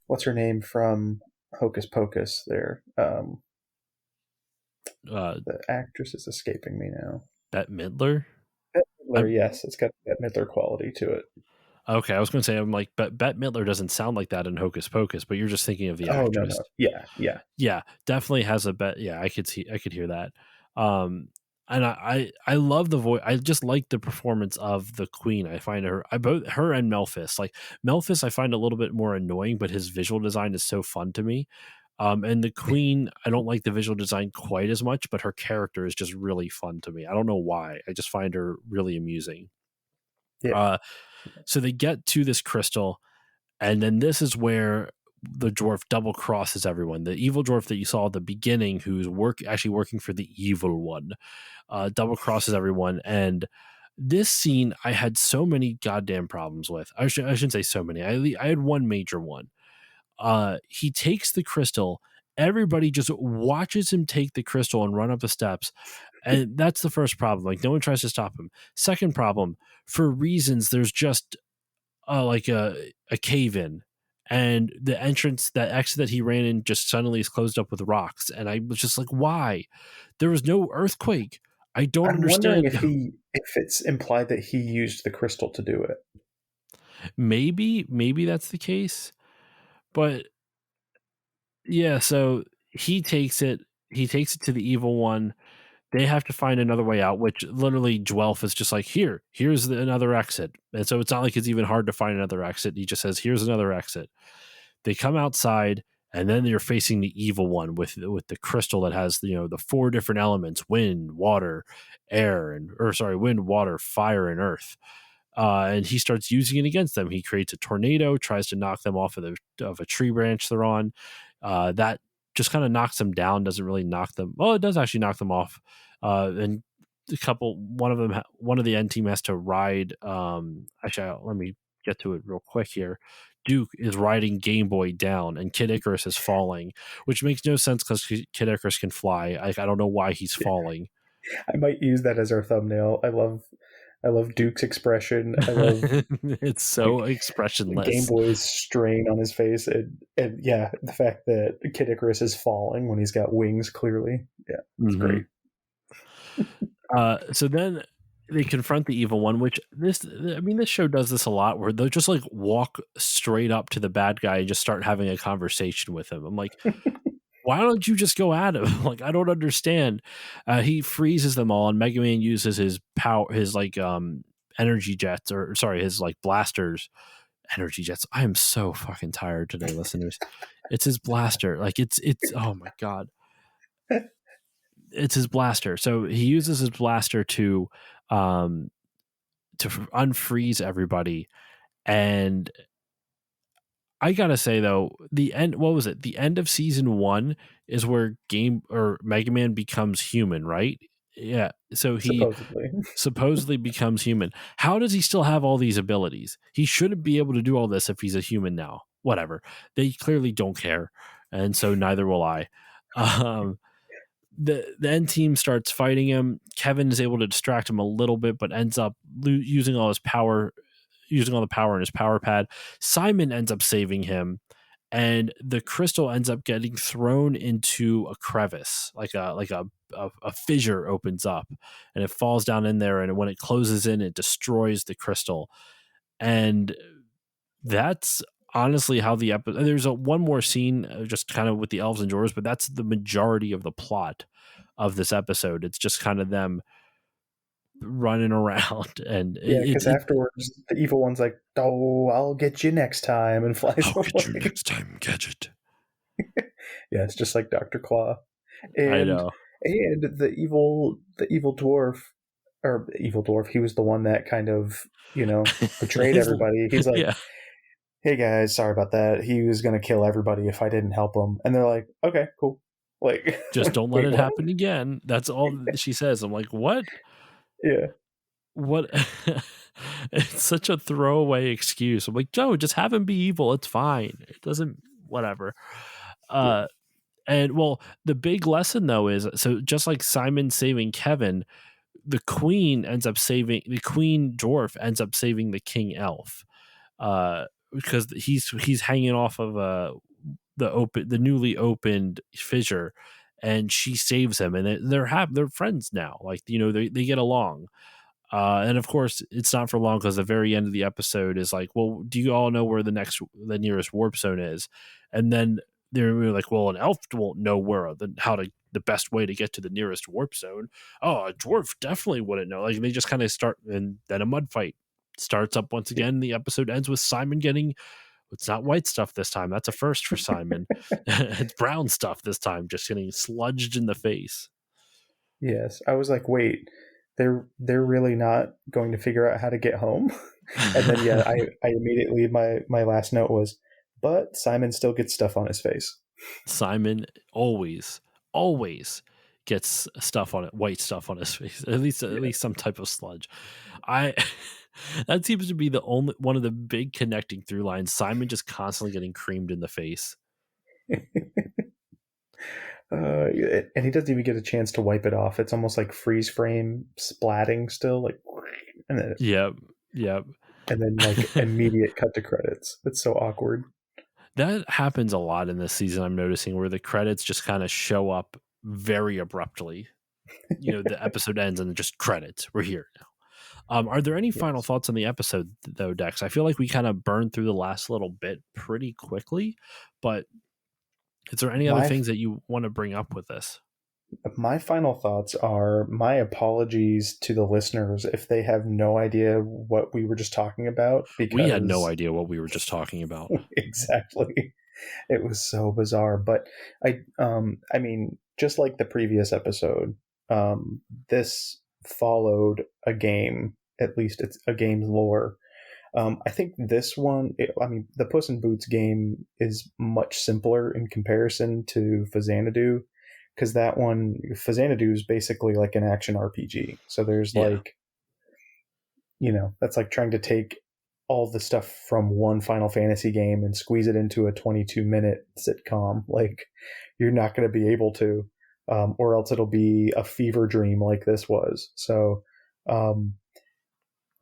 what's her name from Hocus Pocus? There, Uh, the actress is escaping me now. Bette Midler. Bette I, Midler, yes, it's got that Midler quality to it. okay, I was going to say I'm like, but Bette Midler doesn't sound like that in Hocus Pocus, but you're just thinking of the Oh no, actress. no, yeah. Yeah, definitely has a bet. Yeah, I could hear that. Um, and I love the voice. I just like the performance of the queen. I find both her and Melphis. Like Melphis, I find a little bit more annoying, but his visual design is so fun to me. And the queen, I don't like the visual design quite as much, but her character is just really fun to me. I don't know why. I just find her really amusing. Yeah, Uh, so they get to this crystal, and then this is where the dwarf double crosses everyone. The evil dwarf that you saw at the beginning, who's actually working for the evil one, double crosses everyone. And this scene, I had so many goddamn problems with. I shouldn't say so many. I had one major one. He takes the crystal. Everybody just watches him take the crystal and run up the steps. And that's the first problem. Like, no one tries to stop him. Second problem, for reasons, there's just like a cave in, and the exit that he ran in just suddenly is closed up with rocks. And I was just like, why? There was no earthquake. I don't I'm wondering understand. if it's implied that he used the crystal to do it. Maybe that's the case, but yeah. So he takes it to the evil one. They have to find another way out, which literally Dwelf is just like, here's another exit. And so it's not like it's even hard to find another exit. He just says, here's another exit. They come outside, and then you're facing the evil one with the crystal that has the four different elements: wind, water, air, wind, water, fire, and earth. And he starts using it against them. He creates a tornado, tries to knock them off of a tree branch they're on. That just kind of knocks them down. Doesn't really knock them. Well, it does actually knock them off. And one of the end team has to ride. Let me get to it real quick here. Duke is riding Game Boy down, and Kid Icarus is falling, which makes no sense because Kid Icarus can fly. I don't know why he's falling. I might use that as our thumbnail. I love Duke's expression. I love It's so Game expressionless. Boy's strain on his face, and yeah, the fact that Kid Icarus is falling when he's got wings. Clearly, yeah, it's Mhm. great. So then they confront the evil one, which this show does this a lot, where they'll just like walk straight up to the bad guy and just start having a conversation with him. I'm like, why don't you just go at him? Like, I don't understand. He freezes them all, and Mega Man uses his power, his like energy jets, or sorry, his like blasters. Energy jets. I am so fucking tired today, listeners. It's his blaster. Like it's oh my god. It's his blaster. So he uses his blaster um unfreeze everybody. And I gotta say though, the end. What was it? The end of season 1 is where Game or Mega Man becomes human, right? Yeah. So he Supposedly, supposedly becomes human. How does he still have all these abilities? He shouldn't be able to do all this if he's a human now. Whatever. They clearly don't care, and so neither will I. Um, the end team starts fighting him. Kevin is able to distract him a little bit, but ends up using all the power in his power pad. Simon ends up saving him, and the crystal ends up getting thrown into a crevice, like a fissure opens up, and it falls down in there. And when it closes in, it destroys the crystal. And that's honestly how the episode. There's one more scene, just kind of with the elves and dwarves, but that's the majority of the plot of this episode. It's just kind of them running around, and Yeah, because afterwards the evil one's like, "Oh, I'll get you next time," and flies I'll away. get you next time, Gadget. Yeah, it's just like Dr. Claw. I know. And the evil dwarf, he was the one that kind of, betrayed everybody. He's like, yeah. "Hey guys, sorry about that. He was gonna kill everybody if I didn't help him." And they're like, "Okay, cool." Like, Just don't let wait, it what? happen again. That's all she says. I'm like, what? Yeah. What? It's such a throwaway excuse. I'm like, Joe, just have him be evil. It's fine. It doesn't, whatever. And well, the big lesson though is, so just like Simon saving Kevin, the queen dwarf ends up saving the king elf, because he's hanging off of the newly opened fissure, and she saves him, and they're friends now. Like, they get along. And of course, it's not for long, because the very end of the episode is like, well, do you all know where the nearest warp zone is? And then they're like, well, an elf won't know the best way to get to the nearest warp zone. Oh, a dwarf definitely wouldn't know. Like, they just kind of start, and then a mud fight starts up once again. The episode ends with Simon getting, it's not white stuff this time. That's a first for Simon. It's brown stuff this time, just getting sludged in the face. Yes, I was like, wait, they're really not going to figure out how to get home. And then I immediately, my last note was, but Simon still gets stuff on his face. Simon always gets white stuff on his face. At least some type of sludge. That seems to be the only one of the big connecting through lines. Simon just constantly getting creamed in the face. And he doesn't even get a chance to wipe it off. It's almost like freeze frame splatting still, like, and then Yep. And then like immediate cut to credits. It's so awkward. That happens a lot in this season, I'm noticing, where the credits just kind of show up very abruptly. The episode ends and just credits. We're here now. Are there any final thoughts on the episode, though, Dex? I feel like we kind of burned through the last little bit pretty quickly, but is there any other things that you want to bring up with this? My final thoughts are my apologies to the listeners if they have no idea what we were just talking about. Because we had no idea what we were just talking about. Exactly. It was so bizarre. But I mean, just like the previous episode, this followed a game. At least it's a game's lore. I think this one, the Puss in Boots game is much simpler in comparison to Faxanadu, because that one, Faxanadu, is basically like an action RPG. So there's like, that's like trying to take all the stuff from one Final Fantasy game and squeeze it into a 22-minute sitcom. Like, you're not going to be able to, or else it'll be a fever dream like this was. So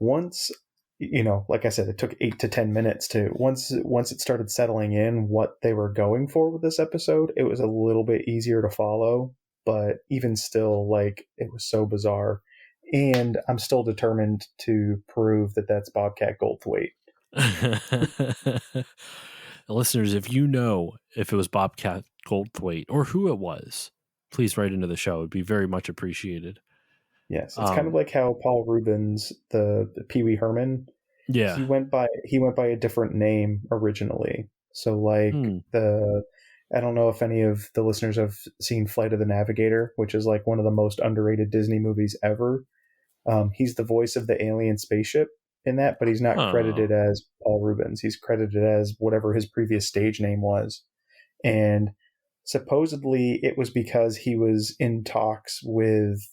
once, like I said, it took 8 to 10 minutes to once it started settling in what they were going for with this episode, it was a little bit easier to follow. But even still, like, it was so bizarre, and I'm still determined to prove that that's Bobcat Goldthwait. Listeners, if you know if it was Bobcat Goldthwait or who it was, please write into the show. It'd be very much appreciated. Yes, it's kind of like how Paul Rubens, the Pee Wee Herman, he went by a different name originally. So like I don't know if any of the listeners have seen Flight of the Navigator, which is like one of the most underrated Disney movies ever. He's the voice of the alien spaceship in that, but he's not credited as Paul Rubens. He's credited as whatever his previous stage name was. And supposedly it was because he was in talks with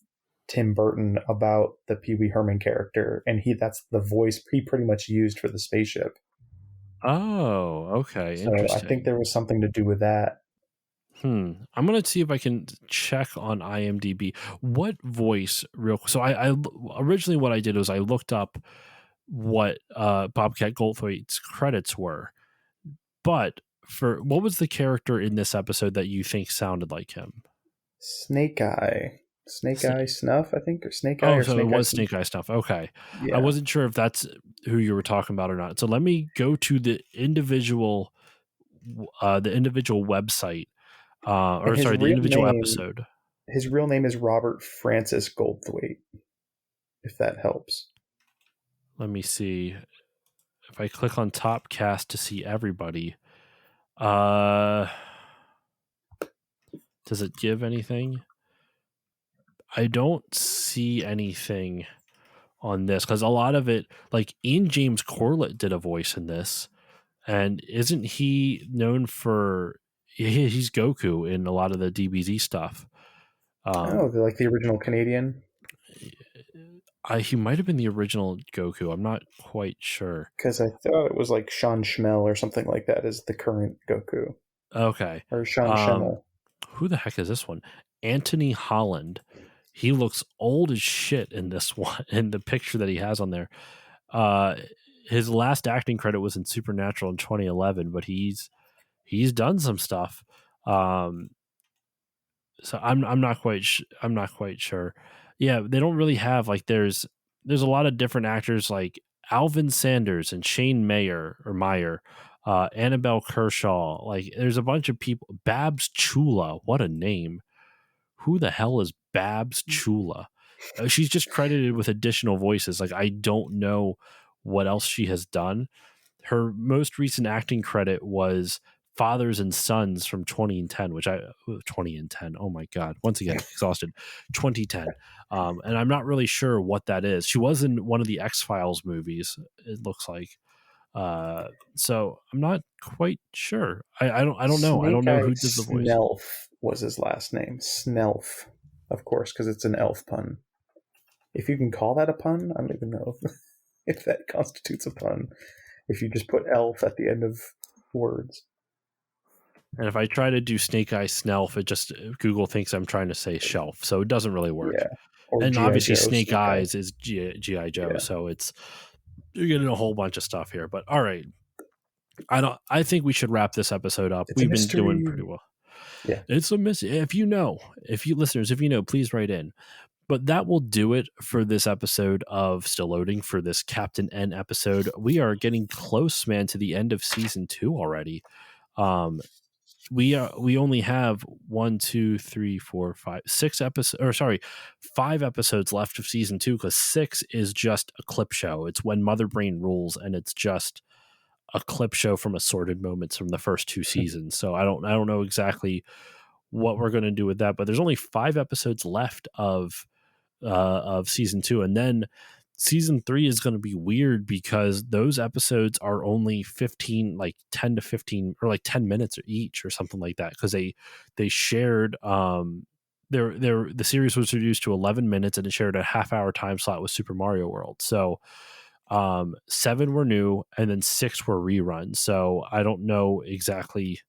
Tim Burton about the Pee Wee Herman character, and that's the voice he pretty much used for the spaceship. Oh, okay. So interesting. I think there was something to do with that. I'm going to see if I can check on IMDb. What voice so I originally what I did was I looked up what Bobcat Goldthwait's credits were. But for what was the character in this episode that you think sounded like him? Snake Eye. Snake Eye Snuff, I think, or Snake Eye Oh, or so it Snake Eye was Snuff. Snake Eye stuff. Okay. I Yeah. wasn't sure if that's who you were talking about or not. So let me go to the individual website, And or sorry, the individual episode. his real name is Robert Francis Goldthwait, if that helps. Let me see if I click on top cast to see everybody. Does it give anything? I don't see anything on this because a lot of it, like Ian James Corlett did a voice in this, and isn't he known for he's Goku in a lot of the DBZ stuff? Oh, they're like the original Canadian? He might have been the original Goku. I'm not quite sure. Because I thought it was like Sean Schmel or something like that is the current Goku. Okay. Or Sean Schemmel. Who the heck is this one? Anthony Holland. He looks old as shit in this one, in the picture that he has on there. His last acting credit was in Supernatural in 2011, but he's done some stuff. So I'm not quite I'm not quite sure. Yeah, they don't really have like there's a lot of different actors like Alvin Sanders and Shane Meyer, Annabelle Kershaw. Like there's a bunch of people. Babs Chula, what a name! Who the hell is Babs Chula? She's just credited with additional voices. Like I don't know what else she has done. Her most recent acting credit was Fathers and Sons from 2010, which I 2010. Oh my god! Once again, exhausted. 2010, and I'm not really sure what that is. She was in one of the X-Files movies. It looks like. So I'm not quite sure. I don't know. I don't Snake know Eye who did the voice. Snelf was his last name. Snelf, of course, because it's an elf pun. If you can call that a pun, I don't even know if that constitutes a pun. If you just put elf at the end of words. And if I try to do Snake Eye Snelf, it just Google thinks I'm trying to say shelf, so it doesn't really work. Yeah. Or And G.I. obviously, Joe, Snake Snake Eye. Eyes is GI Joe, Yeah. so you're getting a whole bunch of stuff here. But all right, I think we should wrap this episode up. It's a We've been mystery. doing pretty well. Yeah. It's a mystery. If you listeners, please write in. But that will do it for this episode of Still Loading, for this Captain N episode. We are getting close, man, to the end of season 2 already. We only have 5 episodes left of season 2, because 6 is just a clip show. It's When Mother Brain Rules, and it's just a clip show from assorted moments from the first 2 seasons. So I don't know exactly what we're going to do with that, but there's only 5 episodes left of season 2, and then season 3 is going to be weird because those episodes are only 15, like 10 to 15, or like 10 minutes each or something like that, because they shared the series was reduced to 11 minutes, and it shared a half-hour time slot with Super Mario World. So 7 were new, and then 6 were reruns. So I don't know exactly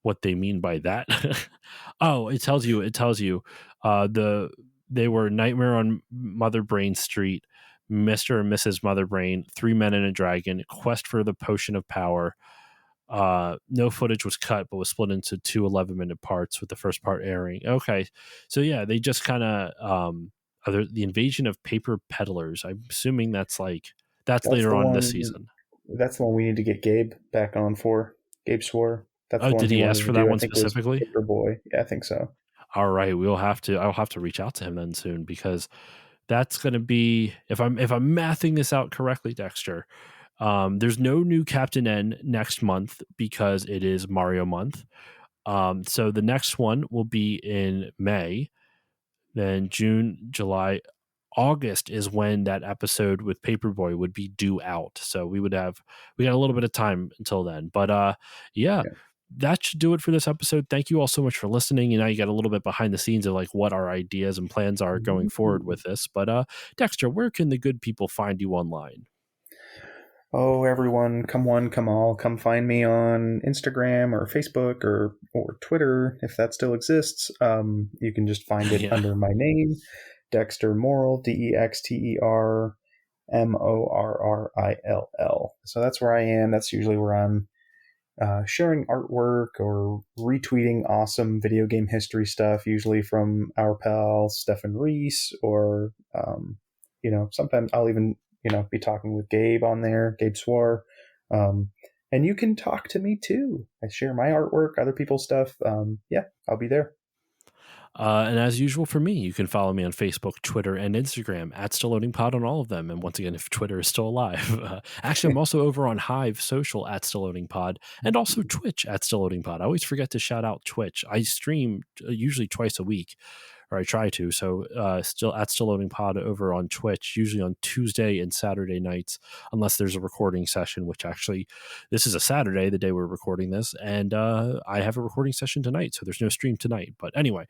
what they mean by that. Oh, it tells you they were Nightmare on Mother Brain Street, Mr. and Mrs. Mother Brain, 3 Men and a Dragon, Quest for the Potion of Power. No footage was cut, but was split into 2 11-minute parts, with the first part airing. Okay. So yeah, they just kind of the Invasion of Paper Peddlers. I'm assuming that's later on this season. That's the one we need to get Gabe back on for. Gabe swore. That's the one did he ask for that one specifically? Paperboy. Yeah, I think so. All right, I'll have to reach out to him then soon, because that's going to be, if I'm mathing this out correctly, Dexter. There's no new Captain N next month because it is Mario month. So the next one will be in May, then June, July, August is when that episode with Paperboy would be due out. So we got a little bit of time until then. But yeah. That should do it for this episode. Thank you all so much for listening. And now you got a little bit behind the scenes of like what our ideas and plans are going forward with this. But Dexter, where can the good people find you online? Oh, everyone, come one, come all, come find me on Instagram or Facebook or Twitter, if that still exists. You can just find it under my name, Dexter Morrill, DexterMorrill. So that's where I am. That's usually where I'm sharing artwork or retweeting awesome video game history stuff, usually from our pal Stefan Reese, or sometimes I'll even be talking with Gabe on there, Gabe Swar. And you can talk to me too. I share my artwork, other people's stuff. I'll be there. And as usual for me, you can follow me on Facebook, Twitter, and Instagram at StillLoadingPod on all of them. And once again, if Twitter is still alive, actually, I'm also over on Hive Social at StillLoadingPod and also Twitch at StillLoadingPod. I always forget to shout out Twitch. I stream usually twice a week, or I try to. So still at Still Loading Pod over on Twitch, usually on Tuesday and Saturday nights, unless there's a recording session, which actually this is a Saturday, the day we're recording this. And I have a recording session tonight, so there's no stream tonight. But anyway,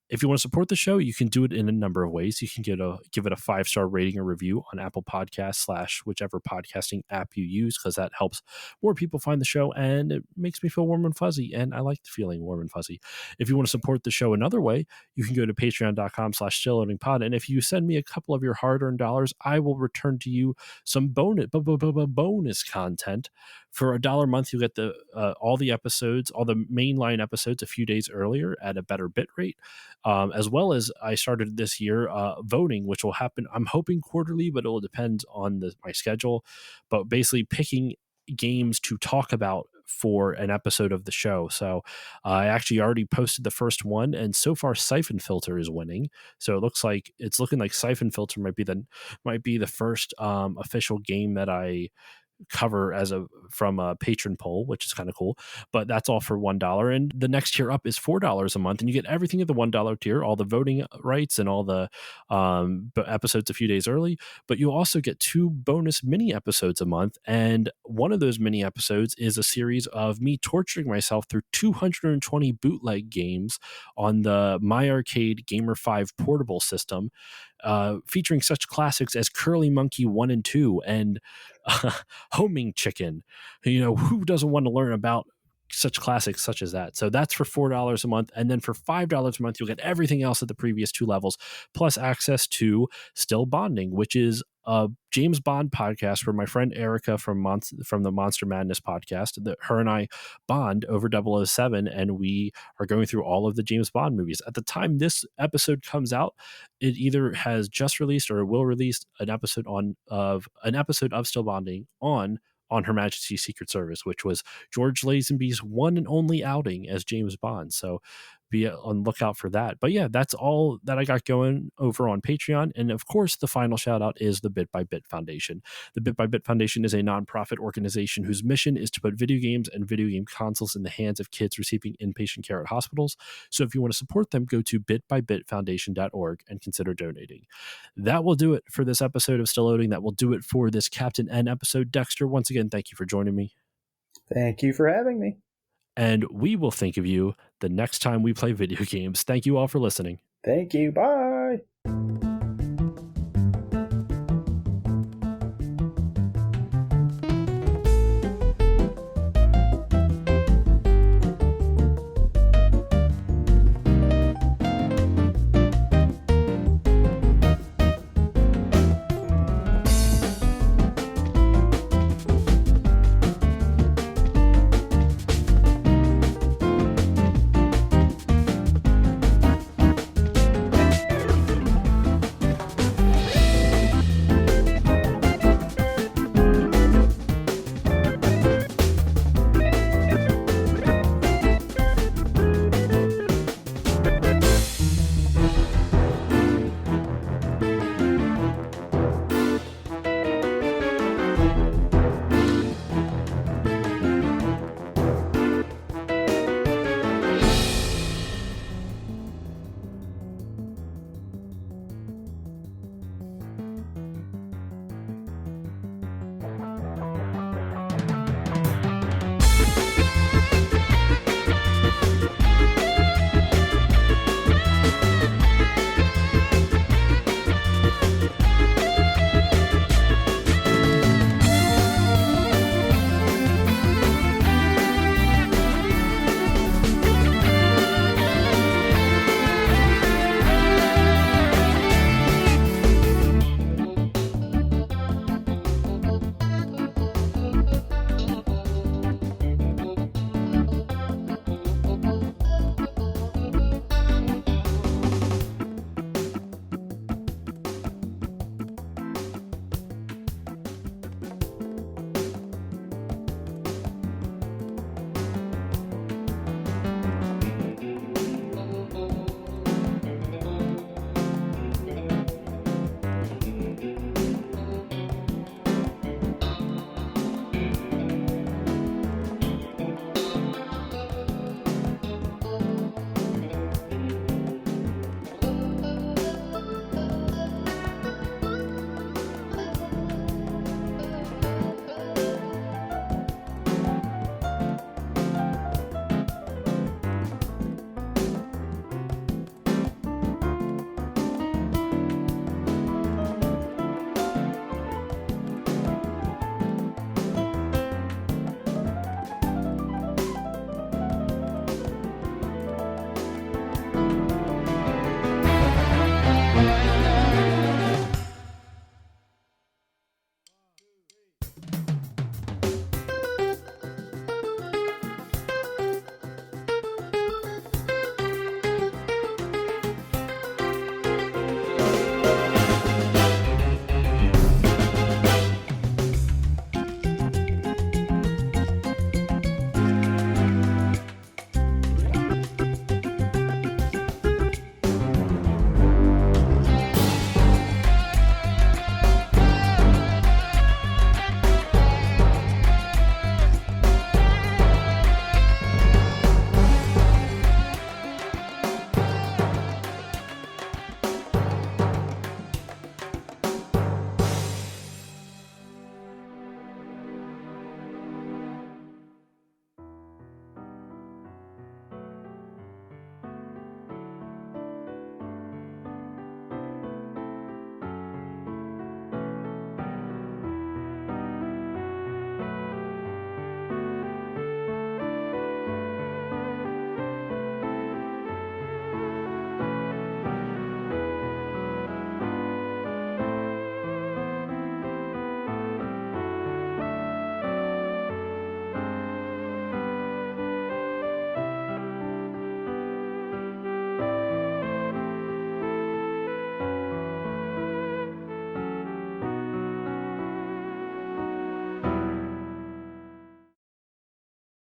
if you want to support the show, you can do it in a number of ways. You can give it a 5-star rating or review on Apple Podcasts / whichever podcasting app you use, because that helps more people find the show, and it makes me feel warm and fuzzy, and I like the feeling warm and fuzzy. If you want to support the show another way, you can go to patreon.com/stillloadingpod, and if you send me a couple of your hard-earned dollars, I will return to you some bonus content. For $1 a month, you'll get all the episodes, all the mainline episodes a few days earlier at a better bit rate. As well as I started this year voting, which will happen, I'm hoping quarterly, but it will depend on my schedule. But basically picking games to talk about for an episode of the show. So I actually already posted the first one, and so far Siphon Filter is winning. So it's looking like Siphon Filter might be the first official game that I cover from a patron poll, which is kind of cool. But that's all for $1, and the next tier up is $4 a month, and you get everything at the $1 tier, all the voting rights and all the episodes a few days early. But you also get 2 bonus mini episodes a month, and one of those mini episodes is a series of me torturing myself through 220 bootleg games on the My Arcade Gamer 5 portable system, featuring such classics as Curly Monkey 1 and 2 and Homing Chicken. Who doesn't want to learn about such classics such as that? So that's for $4 a month. And then for $5 a month, you'll get everything else at the previous 2 levels, plus access to Still Bonding, which is a James Bond podcast where my friend Erica from the Monster Madness podcast, her and I bond over 007, and we are going through all of the James Bond movies. At the time this episode comes out, it either has just released or will release an episode of Still Bonding on Her Majesty's Secret Service, which was George Lazenby's one and only outing as James Bond. So be on lookout for that. But yeah, that's all that I got going over on Patreon. And of course, the final shout out is the Bit by Bit Foundation. The Bit by Bit Foundation is a nonprofit organization whose mission is to put video games and video game consoles in the hands of kids receiving inpatient care at hospitals. So if you want to support them, go to bitbybitfoundation.org and consider donating. That will do it for this episode of Still Loading. That will do it for this Captain N episode. Dexter, once again, thank you for joining me. Thank you for having me. And we will think of you the next time we play video games. Thank you all for listening. Thank you. Bye.